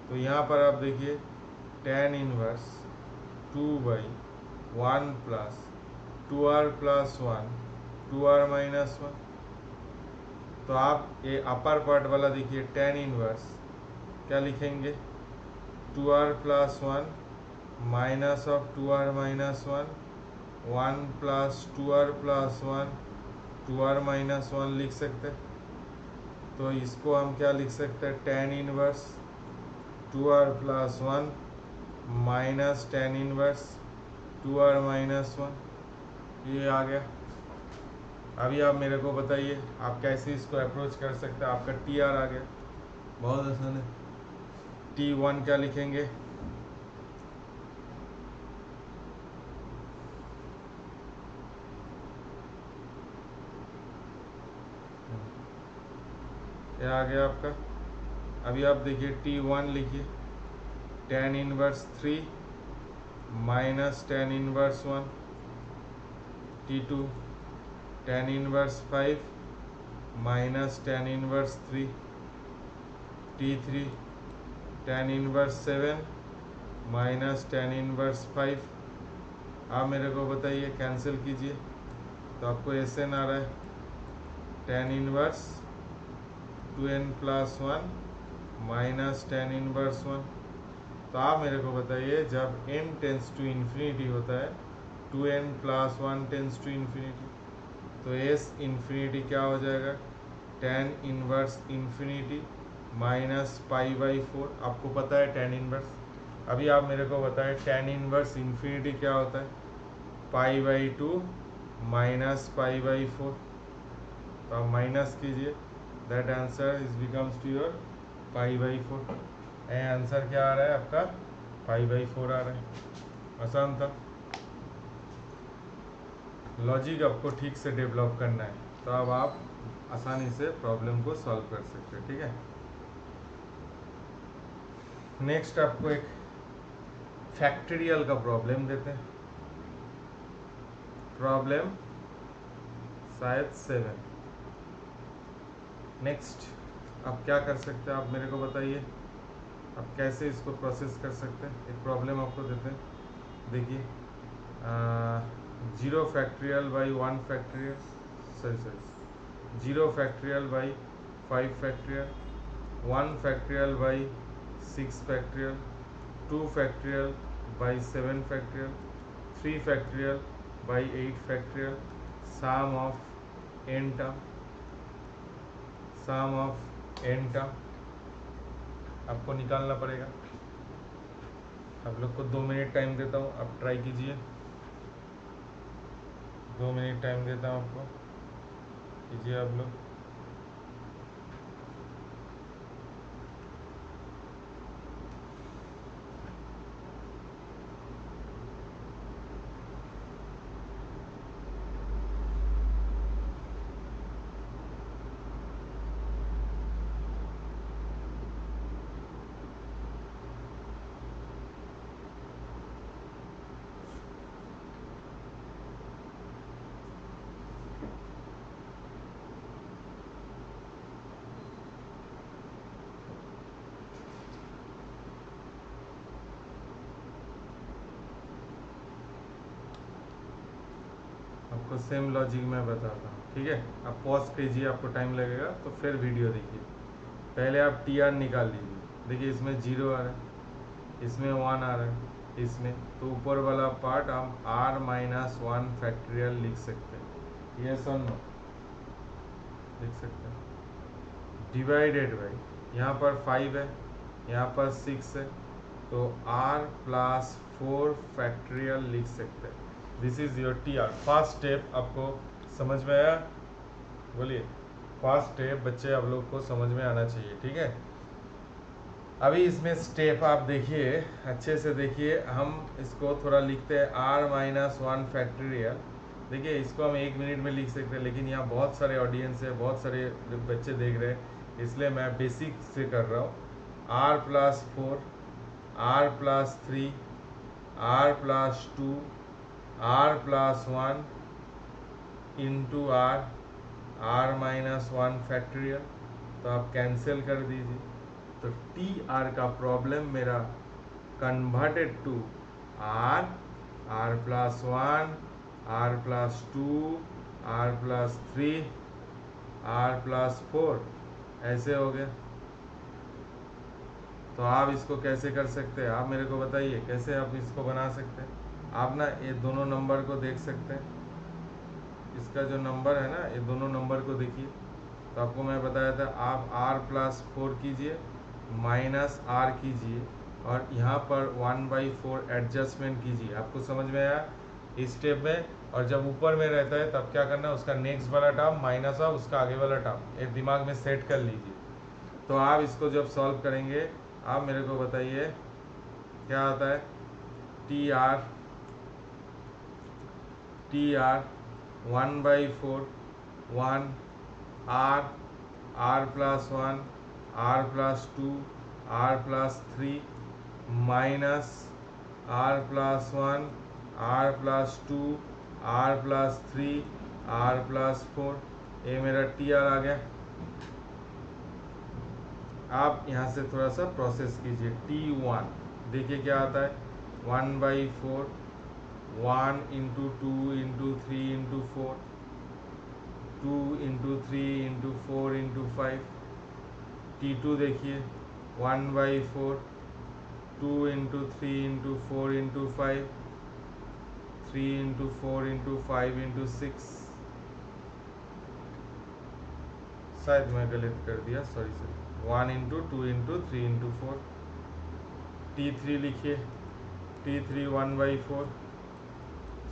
तो यहाँ पर आप देखिए tan inverse 2/1 plus 2r plus 1, 2r minus 1। तो आप ये अपर पार्ट वाला देखिए, tan इनवर्स क्या लिखेंगे, 2r plus 1 minus of 2r minus 1, 1 plus 2r plus 1, 2r minus 1 लिख सकते हैं। तो इसको हम क्या लिख सकते हैं, tan inverse 2r plus 1 minus tan inverse 2r minus 1, ये आ गया। अभी आप मेरे को बताइए आप कैसे इसको अप्रोच कर सकते हैं। आपका टी आर आ गया, बहुत आसान है। T1 क्या लिखेंगे, क्या आ गया आपका। अभी आप देखिए T1 लिखिए, tan inverse 3 minus tan inverse 1, T2 tan inverse 5 minus tan inverse 3, T3 tan inverse 7 minus tan inverse 5। आप मेरे को बताइए, कैंसिल कीजिए तो आपको एस एन आ रहा है tan inverse 2n plus 1 minus tan inverse 1। तो आप मेरे को बताइए, जब n टेंस टू इन्फिनिटी होता है 2n plus 1 tends to infinity, तो एस इन्फिनिटी क्या हो जाएगा, tan inverse infinity minus pi by 4। आपको पता है tan इनवर्स। अभी आप मेरे को बताएं tan इनवर्स इन्फिनिटी क्या होता है, pi by 2 minus pi by 4। तो आप माइनस कीजिए, that answer is becomes to your pi by 4। Answer क्या आ रहा है आपका, पाई बाई 4 आ रहा है। आसान था। लॉजिक आपको ठीक से डेवलप करना है, तो अब आप आसानी से प्रॉब्लम को सॉल्व कर सकते हैं। ठीक है, नेक्स्ट आपको एक फैक्टोरियल का प्रॉब्लम देते हैं। प्रॉब्लम शायद 7। नेक्स्ट आप क्या कर सकते हैं, आप मेरे को बताइए आप कैसे इसको प्रोसेस कर सकते हैं। एक प्रॉब्लम आपको देते हैं, देखिए 0 factorial by 1 factorial, sorry 0 factorial by 5 factorial, 1 factorial by 6 factorial, 2 factorial by 7 factorial, 3 factorial by 8 factorial, sum of n term, sum of n term आपको निकालना पड़ेगा। आप लोग को 2 मिनट टाइम देता हूँ, आप ट्राई कीजिए। 2 मिनट टाइम देता हूँ आपको, कीजिए आप लोग। आपको सेम लॉजिक मैं बताता हूँ, ठीक है। आप पॉज कीजिए, आपको टाइम लगेगा, तो फिर वीडियो देखिए। पहले आप टी आर निकाल लीजिए। देखिए इसमें 0 आ रहा है, इसमें 1 आ रहा है, इसमें तो ऊपर वाला पार्ट हम r माइनस 1 फैक्टोरियल लिख सकते हैं। यस और नो, लिख सकते हैं। डिवाइडेड बाई, यहाँ पर 5 है, यहाँ पर 6 है, तो r प्लस 4 फैक्टोरियल लिख सकते हैं। This is your T R. First step आपको समझ में आया? बोलिए, फर्स्ट स्टेप बच्चे आप लोग को समझ में आना चाहिए, ठीक है। अभी इसमें स्टेप आप देखिए, अच्छे से देखिए। हम इसको थोड़ा लिखते हैं r माइनस 1 फैक्टोरियल। देखिए इसको हम 1 मिनट में लिख सकते हैं, लेकिन यहाँ बहुत सारे ऑडियंस है, बहुत सारे बच्चे देख रहे हैं, इसलिए मैं बेसिक से कर रहा हूँ। r plus 4, r plus 3, r plus 2, r plus 1 into r minus 1 factorial. तो आप कैंसिल कर दीजिए, तो टी आर का प्रॉब्लम मेरा converted to r plus 1, r plus 2, r plus 3, r plus 4 ऐसे हो गया। तो आप इसको कैसे कर सकते हैं, आप मेरे को बताइए कैसे आप इसको बना सकते हैं। आप ना ये दोनों नंबर को देख सकते हैं, इसका जो नंबर है ना, ये दोनों नंबर को देखिए। तो आपको मैं बताया था, आप r प्लस 4 कीजिए, माइनस r कीजिए, और यहाँ पर 1/4 एडजस्टमेंट कीजिए। आपको समझ में आया इस स्टेप में? और जब ऊपर में रहता है तब क्या करना है, उसका नेक्स्ट वाला टर्म माइनस ऑफ उसका आगे वाला टर्म एक दिमाग में सेट कर लीजिए। तो आप इसको जब सॉल्व करेंगे, आप मेरे को बताइए क्या आता है। T R 1/4 1 r plus 1, r plus 2, r plus 3 minus r plus 1, r plus 2, r plus 3, r plus 4। ये मेरा टी आर आ गया। आप यहाँ से थोड़ा सा प्रोसेस कीजिए। T1 देखिए क्या आता है, 1/4, 1 into 2 into 3 into 4, 2 into 3 into 4 into 5। T2 देखिए 1/4, 2 into 3 into 4 into 5, 3 into 4 into 5 into 6। शायद मैं गलत कर दिया, sorry sorry. 1 into 2 into 3 into 4। T3 लिखिए, T3 1/4,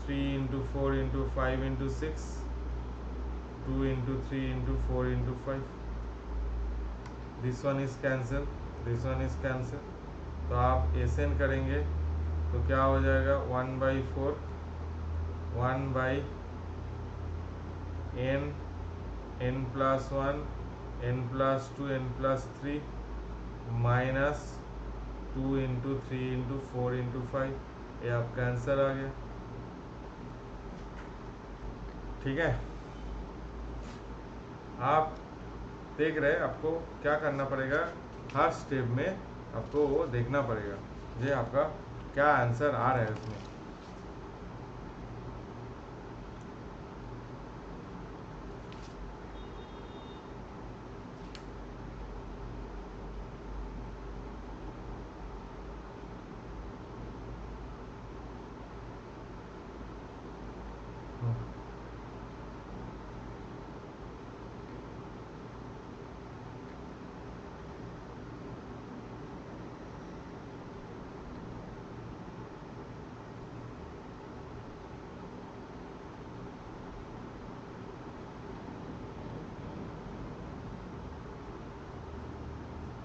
3 into 4 into 5 into 6, 2 into 3 into 4 into 5। This one is cancel, this one is cancel. तो आप SN करेंगे तो क्या हो जाएगा, 1/4, 1 by n, n plus 1, n plus 2, n plus 3 minus 2 into 3 into 4 into 5। ये आपका आंसर आ गया। ठीक है, आप देख रहे हैं, आपको क्या करना पड़ेगा, हर स्टेप में आपको वो देखना पड़ेगा ये आपका क्या आंसर आ रहा है उसमें।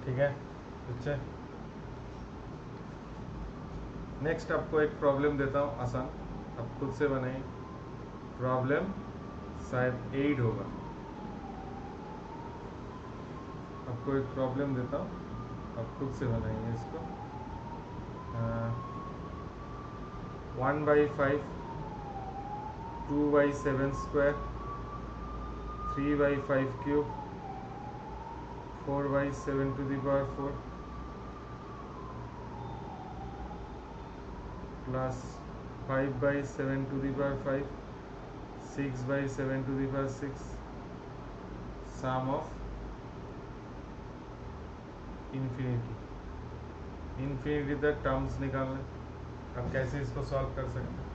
ठीक है, अच्छा नेक्स्ट आपको एक प्रॉब्लम देता हूँ आसान, आप खुद से बनाइए। प्रॉब्लम शायद 8 होगा। आपको एक प्रॉब्लम देता हूँ, आप खुद से बनाइए इसको। 1/5, 2/7 square, 3/5 cube, 4/7 to the power 4 plus 5/7 to the power 5, 6/7 to the power 6, sum of infinity। Infinity तक टर्म्स निकालना। अब कैसे इसको सॉल्व कर सकते हैं,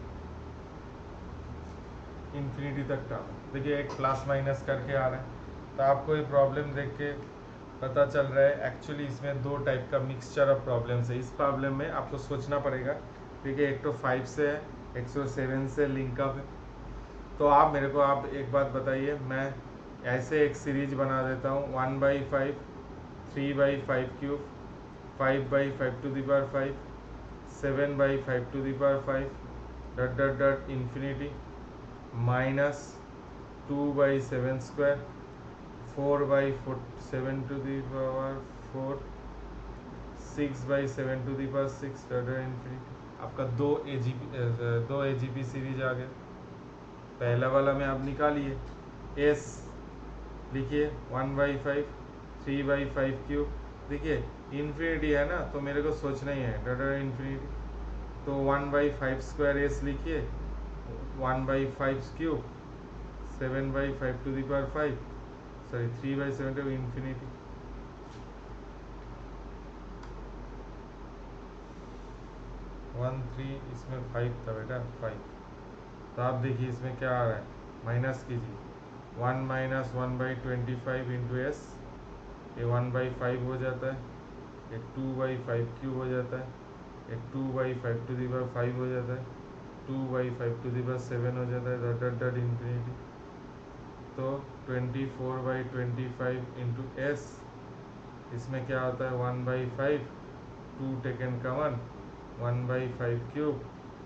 इन्फिनिटी तक टर्म देखिए एक प्लस माइनस करके आ रहा है, तो आपको ये प्रॉब्लम देख के पता चल रहा है एक्चुअली इसमें दो टाइप का मिक्सचर ऑफ प्रॉब्लम्स है। इस प्रॉब्लम में आपको सोचना पड़ेगा, देखिए एक तो 5 से है, एक तो 7 से लिंक अप है। तो आप मेरे को आप एक बात बताइए, मैं ऐसे एक सीरीज बना देता हूँ 1/5, 3/5 cube, 5/5 to the power 5, 7/5 to the power 5, dot dot dot infinity, minus 2/7 square, 4/7 to the power 4, 6/7 to the power 6, dot dot infinity. आपका दो एजीपी सीरीज आ गए। पहला वाला में आप निकालिए, एस लिखिए 1/5, 3/5 क्यूब, देखिए इन्फिनिटी है ना, तो मेरे को सोचना ही है डॉट इन्फिनिटी। तो 1/5 स्क्वायर एस लिखिए, 1/5 cube, 7/5 to the power 5, sorry 3/7 to infinity. 1 3 इसमें 5 था बेटा, 5। तो आप देखिए इसमें क्या आ रहा है, माइनस कीजिए, 1 माइनस 1/25 इंटू एस, ये 1/5 हो जाता है, ये 2/5 क्यूब हो जाता है, ये 2/5 टू दी पावर 5 हो जाता है, 2/5 टू दी पावर 7 हो जाता है, डॉट डॉट डॉट इन्फिनिटी। तो 24/25 इंटू एस, इसमें क्या होता है 1/5, 2 taken common, 1/5 cube,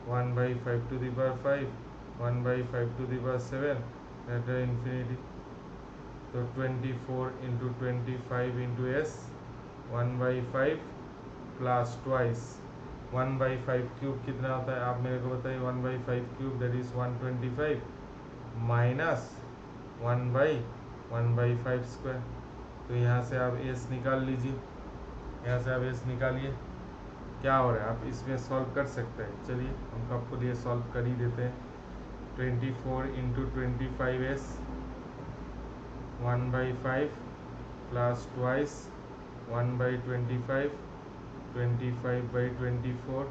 1/5 to the power 5, 1/5 to the power 7 dot infinity. तो 24 into 25 into S, 1/5 plus twice 1/5 cube कितना होता है आप मेरे को बताइए, 1/5 cube that is 125 minus 1/1/5 square, तो यहाँ से आप एस निकाल लीजिए, यहाँ से आप एस निकालिए। क्या हो रहा है, आप इसमें सॉल्व कर सकते हैं। चलिए हम आपको लिए सॉल्व कर ही देते हैं। 24 इंटू 25s 1/5 प्लस ट्वाइस 1/25 25/24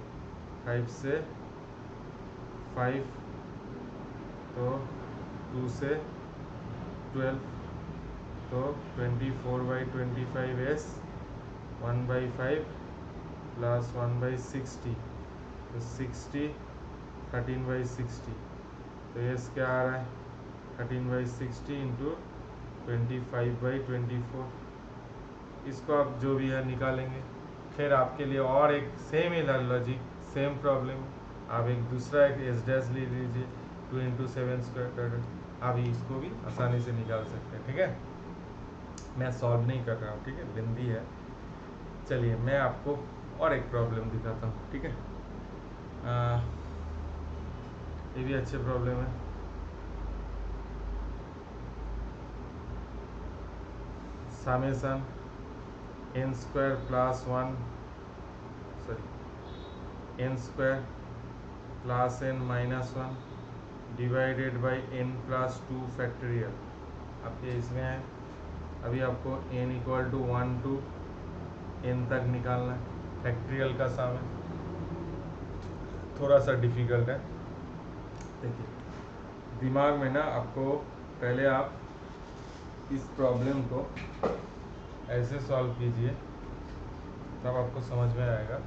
5 से 5 तो 2 से 12 तो 24/25s 1/5 प्लस 1/60 तो 60 13/60 तो एस क्या आ रहा है 13/60 इंटू 25/24। इसको आप जो भी है निकालेंगे। फिर आपके लिए और एक सेम ही लॉजिक, सेम प्रॉब्लम, आप एक दूसरा एक एस डैश ले लीजिए 2 इंटू 7² आप इसको भी आसानी से निकाल सकते हैं। ठीक है, मैं सॉल्व नहीं कर रहा हूँ, ठीक है, लेंदी है। चलिए मैं आपको और एक प्रॉब्लम दिखाता हूँ। ठीक है, ये भी अच्छे प्रॉब्लम है। Summation n square plus 1 n square plus n minus 1 divided by n plus 2 factorial आपके इसमें है। अभी आपको n equal to 1 to n तक निकालना है। फैक्टोरियल का सम है, थोड़ा सा डिफिकल्ट है। देखिए दिमाग में ना आपको पहले आप इस प्रॉब्लम को ऐसे सॉल्व कीजिए, तब आपको समझ में आएगा।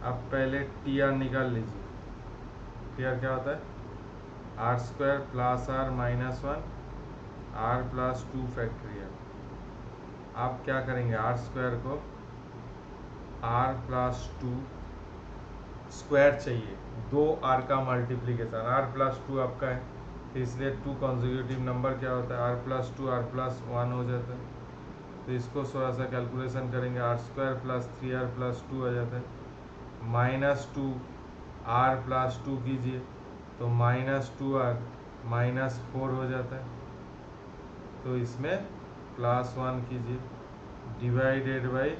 आप पहले टी आर निकाल लीजिए। टी आर क्या होता है, r square plus r minus 1 are plus 2 factorial. आप क्या करेंगे, आर स्क्वायर को आर प्लस 2 स्क्वायर चाहिए, 2 आर का मल्टीप्लीकेशन, आर प्लस 2 आपका है तो इसलिए 2 कॉन्जिक्यूटिव नंबर क्या होता है, आर प्लस 2 आर प्लस 1 हो जाता है। तो इसको थोड़ा सा कैलकुलेशन करेंगे, r square plus 3r plus 2 आ जाता है। -2 आर प्लस 2 कीजिए तो -2r -4 हो जाता है। तो इसमें +1 कीजिए divided by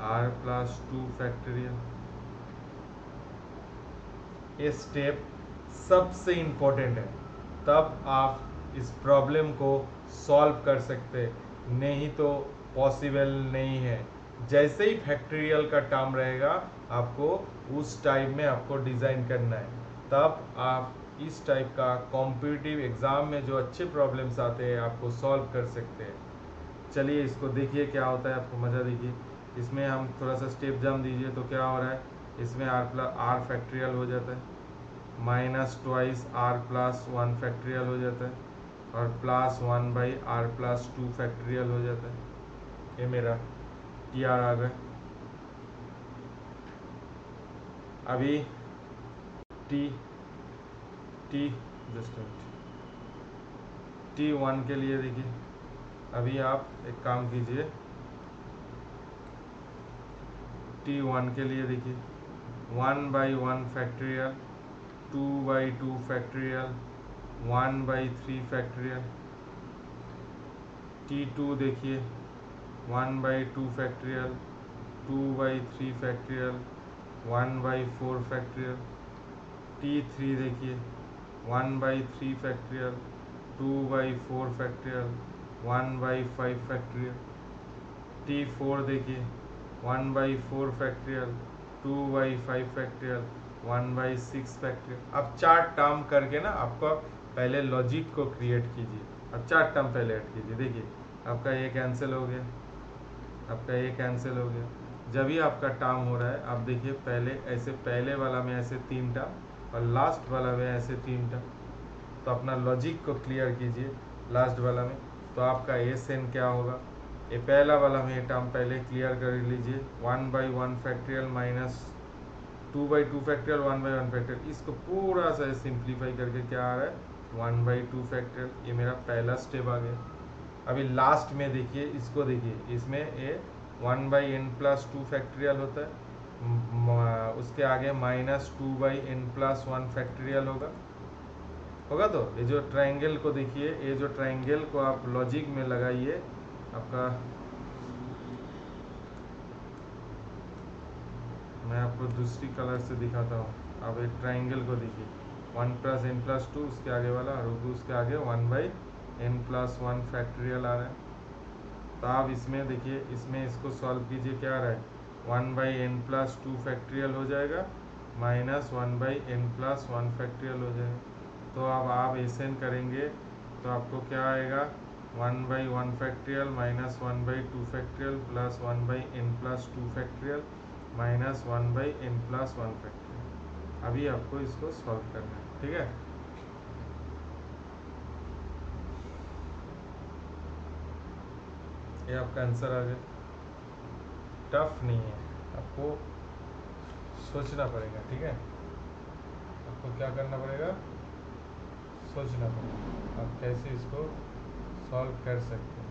r plus 2 factorial. ये स्टेप सबसे इम्पोर्टेंट है, तब आप इस प्रॉब्लम को सॉल्व कर सकते, नहीं तो पॉसिबल नहीं है। जैसे ही फैक्टोरियल का टर्म रहेगा आपको उस टाइप में आपको डिज़ाइन करना है, तब आप इस टाइप का कॉम्पिटिटिव एग्ज़ाम में जो अच्छे प्रॉब्लम्स आते हैं आपको सॉल्व कर सकते हैं। चलिए इसको देखिए क्या होता है, आपको मज़ा देखिए। इसमें हम थोड़ा सा स्टेप जम दीजिए तो क्या हो रहा है, इसमें आर फैक्टोरियल हो जाता है, -2 आर प्लस 1 फैक्टोरियल हो जाता है और +1/r प्लस 2 फैक्टोरियल हो जाता है। ये मेरा टी आर आ गया। अभी टी जस्ट T1 के लिए देखिए, अभी आप एक काम कीजिए, T1 के लिए देखिए 1/1 फैक्टोरियल 2/2 फैक्टोरियल 1/3 फैक्टोरियल। T2 देखिए 1/2 फैक्टोरियल 2/3 फैक्टोरियल 1/4 फैक्टोरियल। T3 देखिए 1/3 फैक्टोरियल 2/4 फैक्टोरियल 1/5 फैक्टोरियल। T4 देखिए 1/4 फैक्टोरियल 2/5 फैक्टोरियल 1/6 फैक्टोरियल। अब 4 टर्म करके ना आपका पहले लॉजिक को क्रिएट कीजिए। अब 4 टर्म पहले ऐड कीजिए। देखिए आपका ये कैंसिल हो गया, आपका ये कैंसिल हो गया। जब भी आपका टर्म हो रहा है आप देखिए पहले ऐसे, पहले वाला में ऐसे 3 टर्म और लास्ट वाला में ऐसे 3 टर्म। तो अपना लॉजिक को क्लियर कीजिए लास्ट वाला में, तो आपका एस एन क्या होगा, ये पहला वाला में ये टर्म पहले क्लियर कर लीजिए 1/1 फैक्टोरियल माइनस 2/2 फैक्टोरियल 1/1 फैक्टोरियल। इसको पूरा सा सिंप्लीफाई करके क्या आ रहा है 1/2 फैक्टोरियल। ये मेरा पहला स्टेप आ गया। अभी लास्ट में देखिए, इसको देखिए, इसमें ये 1/n प्लस 2 फैक्टोरियल होता है, उसके आगे -2/n प्लस 1 फैक्टोरियल होगा होगा। तो ये जो ट्रायंगल को देखिए, ये जो ट्रायंगल को आप लॉजिक में लगाइए आपका, मैं आपको दूसरी कलर से दिखाता हूँ। आप एक ट्रायंगल को देखिए, 1 + n+2 उसके आगे वाला और उसके आगे 1/n+1 फैक्टोरियल आ रहा है। तो आप इसमें देखिए, इसमें इसको सॉल्व कीजिए, क्या आ रहा है 1/n+2 फैक्टोरियल हो जाएगा माइनस 1/n+1 फैक्टोरियल हो जाएगा। तो अब आप एसएन करेंगे तो आपको क्या आएगा 1/1 factorial minus 1/2 factorial plus 1/n+2 factorial minus 1/n+1 factorial. अभी आपको इसको सॉल्व करना है, ठीक है। ये आपका आंसर आ गया। टफ नहीं है, आपको सोचना पड़ेगा, ठीक है। आपको क्या करना पड़ेगा, सोचना पड़ेगा आप कैसे इसको सॉल्व कर सकते हैं।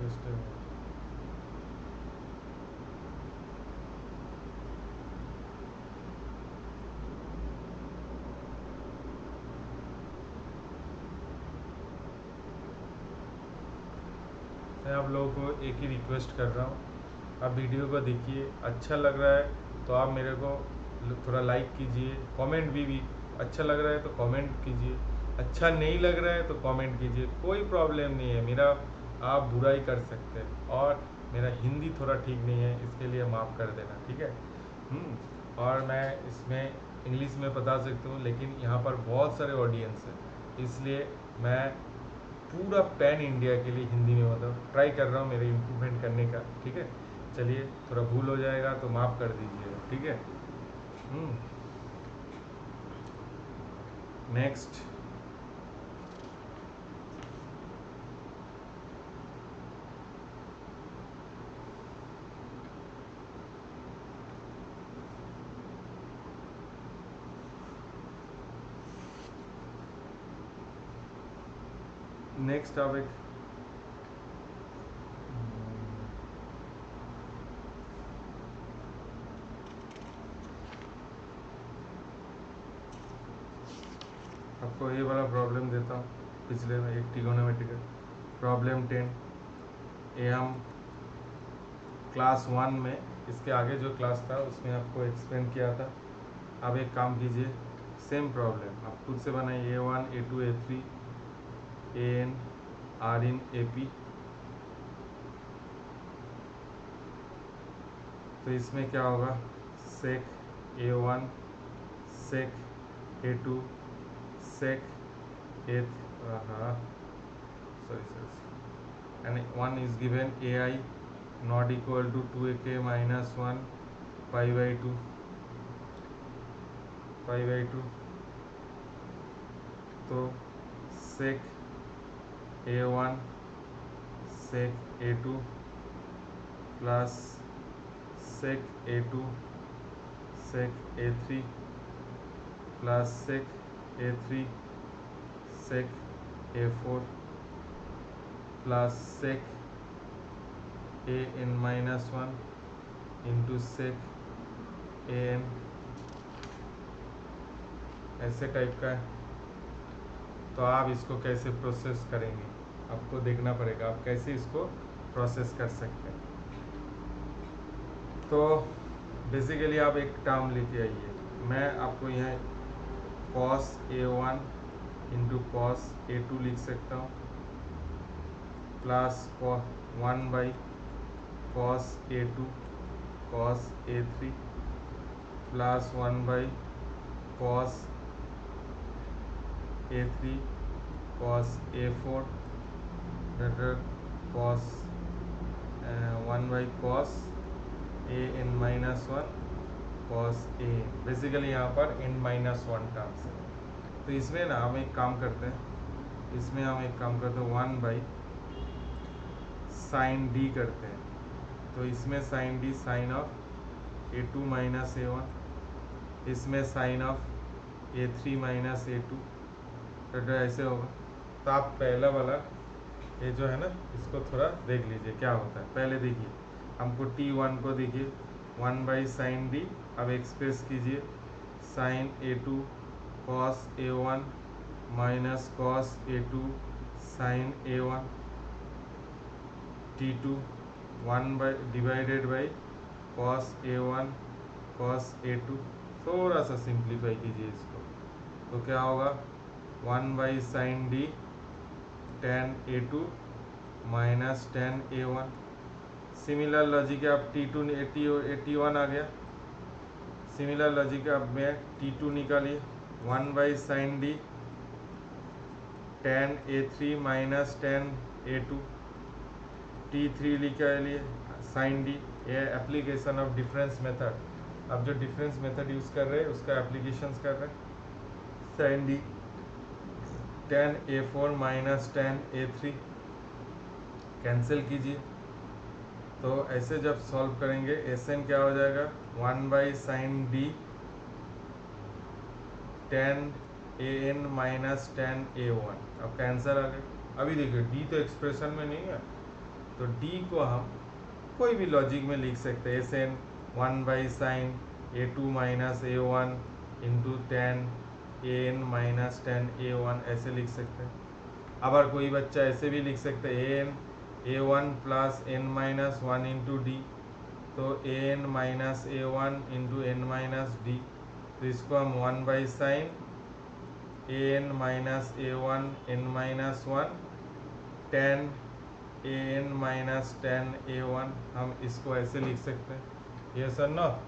जस्ट मैं आप लोगों को एक ही रिक्वेस्ट कर रहा हूँ, आप वीडियो को देखिए, अच्छा लग रहा है तो आप मेरे को थोड़ा लाइक कीजिए, कमेंट भी अच्छा लग रहा है तो कमेंट कीजिए, अच्छा नहीं लग रहा है तो कमेंट कीजिए, कोई प्रॉब्लम नहीं है। मेरा आप बुराई कर सकते हैं और मेरा हिंदी थोड़ा ठीक नहीं है, इसके लिए माफ़ कर देना, ठीक है। और मैं इसमें इंग्लिश में बता सकता हूँ, लेकिन यहाँ पर बहुत सारे ऑडियंस है, इसलिए मैं पूरा पैन इंडिया के लिए हिंदी में मतलब ट्राई कर रहा हूँ मेरे इम्प्रूवमेंट करने का, ठीक है। चलिए, थोड़ा भूल हो जाएगा तो माफ़ कर दीजिएगा, ठीक है। नेक्स्ट, आप एक आपको ये वाला प्रॉब्लम देता हूँ, पिछले में एक ट्रिगोनोमेट्रिकल प्रॉब्लम 10। ये हम क्लास 1 में, इसके आगे जो क्लास था उसमें आपको एक्सप्लेन किया था। अब एक काम कीजिए, सेम प्रॉब्लम आप खुद से बनाइए, A1 A2 A3 AN RN AP। तो इसमें क्या होगा, सेक A1 sec A2 sec A sorry and 1 is given AI not equal to 2AK minus 1 pi/2 तो sec A1 sec A2 plus sec A2 sec A3 plus sec A3 sec A4 plus sec AN-1 into sec AN, ऐसे type का है। तो आप इसको कैसे process करेंगे, आपको देखना पड़ेगा आप कैसे इसको प्रोसेस कर सकते हैं। तो बेसिकली आप एक टर्म लेके आइए, मैं आपको यहाँ cos A1 into cos A2 लिख सकता हूँ plus 1/cos A2 cos A3 plus 1/cos A3 cos A4 cos 1/cos AN-1 cos A। Basically यहाँ पर n-1 टर्म्स है। तो इसमें ना हम एक काम करते हैं, 1/sin D करते हैं। तो इसमें sin D sine of A2 minus A1, इसमें sign of A3 minus A2, तो ऐसे होगा। तो आप पहला वाला ये जो है ना, इसको थोड़ा देख लीजिए क्या होता है। पहले देखिए, हमको T1 को देखिए 1/sin D, अब एक्सप्रेस कीजिए sine A2 cos A1 minus cos A2 sine A1 T2 divided by cos A1 cos A2। थोड़ा सा सिंप्लीफाई कीजिए इसको, तो क्या होगा 1 by sine D tan A2 minus tan A1। Similar logic अब T1 आ गया। सिमिलर लॉजिक अब में T2 निकालिए 1 by sine D tan A3 minus tan A2। T3 निकालिए साइन D। ये एप्लीकेशन ऑफ डिफरेंस मेथड। अब जो डिफरेंस मेथड यूज़ कर रहे हैं उसका एप्लीकेशंस कर रहे हैं। Sine D tan A4 minus tan A3 cancel कीजिए, तो ऐसे जब सॉल्व करेंगे Sn क्या हो जाएगा 1 by sine D tan An minus tan A1। अब कैंसल आ गया। अभी देखिए D तो एक्सप्रेशन में नहीं है, तो D को हम कोई भी लॉजिक में लिख सकते हैं। Sn 1 by sine A2 minus A1 into tan An minus tan A1 ऐसे लिख सकते हैं। अगर कोई बच्चा ऐसे भी लिख सकते हैं An A1 plus n minus 1 into D, तो An minus A1 into n minus D. तो इसको हम 1 by sine An minus A1 n minus 1 tan An minus tan A1 हम इसको ऐसे लिख सकते हैं। ये सर ना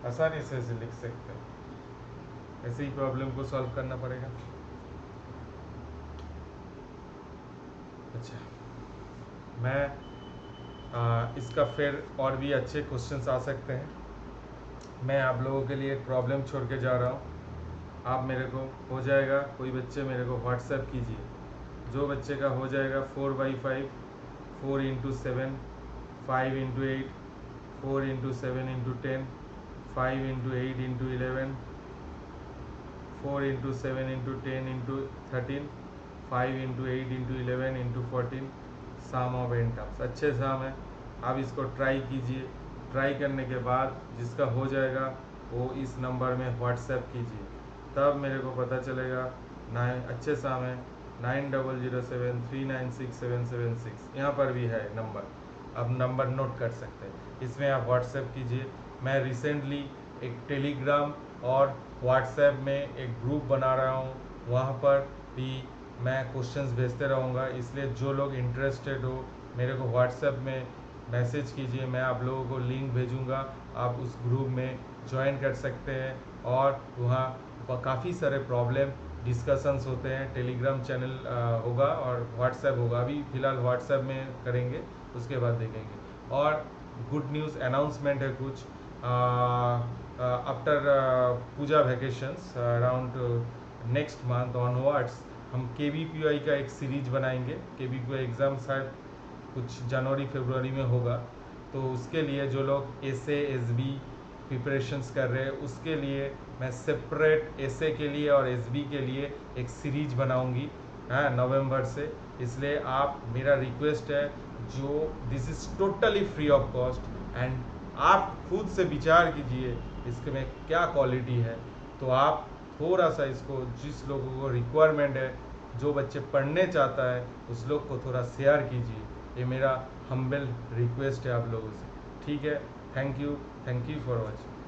आसानी से ऐसे लिख सकते हैं। ऐसे ही प्रॉब्लम को सॉल्व करना पड़ेगा। अच्छा, मैं इसका फिर और भी अच्छे क्वेश्चंस आ सकते हैं। मैं आप लोगों के लिए एक प्रॉब्लम छोड़ के जा रहा हूँ। आप मेरे को हो जाएगा, कोई बच्चे मेरे को व्हाट्सएप कीजिए। जो बच्चे का हो जाएगा 4 by 5 4 into 7 5 into 8 4 into 7 into 10 5 into 8 into 11 4 into 7 into 10 into 13 5 into 8 into 11 into 14 sum of n terms. अच्छे सम है, आप इसको ट्राई कीजिए। ट्राई करने के बाद जिसका हो जाएगा वो इस नंबर में व्हाट्सएप कीजिए, तब मेरे को पता चलेगा। अच्छे सम है 9007396776। यहाँ पर भी है नंबर, अब नंबर नोट कर सकते हैं। इसमें आप व्हाट्सएप कीजिए। मैं रिसेंटली एक टेलीग्राम और व्हाट्सएप में एक ग्रुप बना रहा हूँ, वहाँ पर भी मैं क्वेश्चंस भेजते रहूँगा। इसलिए जो लोग इंटरेस्टेड हो मेरे को व्हाट्सएप में मैसेज कीजिए, मैं आप लोगों को लिंक भेजूँगा। आप उस ग्रुप में ज्वाइन कर सकते हैं और वहाँ काफ़ी सारे प्रॉब्लम डिस्कशंस होते हैं। टेलीग्राम चैनल होगा और व्हाट्सएप होगा। अभी फ़िलहाल व्हाट्सएप में करेंगे, उसके बाद देखेंगे। और गुड न्यूज़ अनाउंसमेंट है कुछ after Puja vacations around next month onwards हम KVPY का एक सीरीज बनाएंगे। KVPY एग्ज़ाम शायद कुछ जनवरी फरवरी में होगा, तो उसके लिए जो लोग SA SB प्रिपरेशंस कर रहे हैं उसके लिए मैं सेपरेट SA के लिए और SB के लिए एक सीरीज बनाऊंगी नवंबर से। इसलिए आप, मेरा रिक्वेस्ट है, जो this is totally free of cost and आप खुद से विचार कीजिए इसके में क्या क्वालिटी है। तो आप थोड़ा सा इसको, जिस लोगों को रिक्वायरमेंट है, जो बच्चे पढ़ने चाहता है, उस लोग को थोड़ा शेयर कीजिए। ये मेरा हम्बल रिक्वेस्ट है आप लोगों से। ठीक है, थैंक यू फॉर वॉचिंग।